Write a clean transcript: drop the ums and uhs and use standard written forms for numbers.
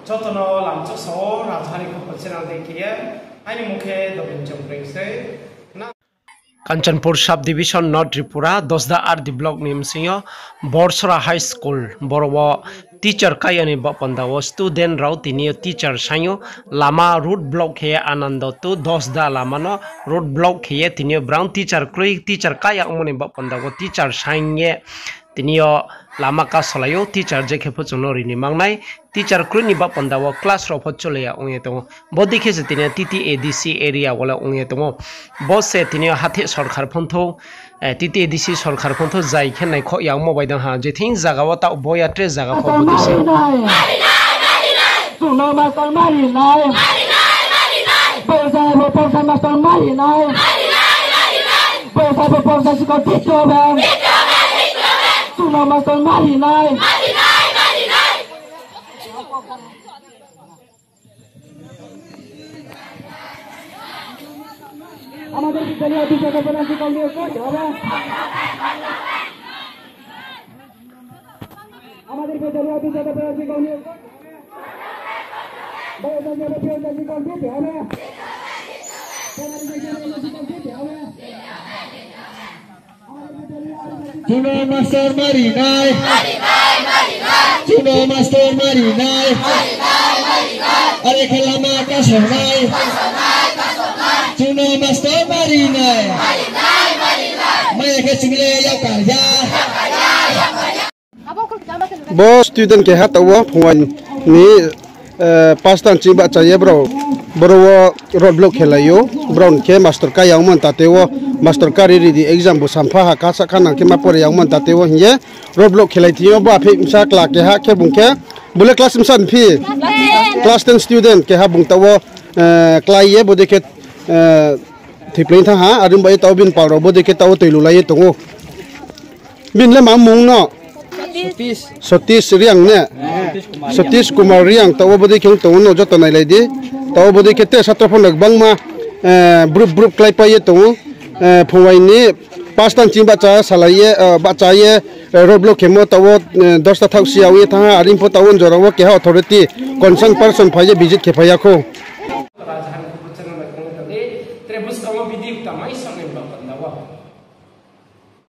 Jotono lamcho so Rajdhani Khopal channel dekhiye aini mukhe dobin chompreng se Kanchanpur Subdivision North Tripura 10 RD Block Nimsiyo Borsora High School Borwa teacher kayani bapandawo student rao tinio teacher sanyo lama road block he anando tu 10 lama no road block he tinio brown teacher krui teacher kaya umoni bapandawo teacher sanye tinio lama ka solayo teacher je khepo chonori ni mangnai teacher krui ni bapandawo class ro photcholeya ongye to bodi khese tinia TTADC area wala ongye to boss se tinio hathe sarkar phontho TTADC sarkar phontho jai khenai kho yang mobile dang ha je thing jaga wa ta boya tre jaga pho bodise Suno master mari nai Bosa master mari nai Bosa siko ticho ba Suno master mari nai আমাদের বিদ্যালয়ে অভিযোগ অপরাধী কর্মী হবে আমাদের বিদ্যালয়ে অভিযোগ অপরাধী কর্মী Suno master mari nai Suno master mari nai Are kelama kasonai Suno master mari nai Mai ke single ya karya Bo student ke hatawa phwan ni pastan chiba chaye bro bro road block khelayo brown ke master ka yangman tatewo master ka ri di exam bo sampha ha ka sa khana ke ma pore yangman tatewo hiye road block khelai thiyo ba phe msa kla ke ha ke bungke bule class msan phi class 10 student ke ha bung tawo klai ye bo deke thiplain tha ha arum bai taw bin pawro bo deke taw toilu lai tongo bin le ma mung no Satish riang ne Satish Kumar riang tawo bodi kyung tawo no joto nai lai di tawo bodi kete satrapon lagbang ma brup klai pa ye tawo phwai ni pastan chimba cha salaye ba cha ye roblox kemo tawo 10 ta thak siawi tha arim po tawon jorawo ke authority concerned person phaye visit ke phaya ko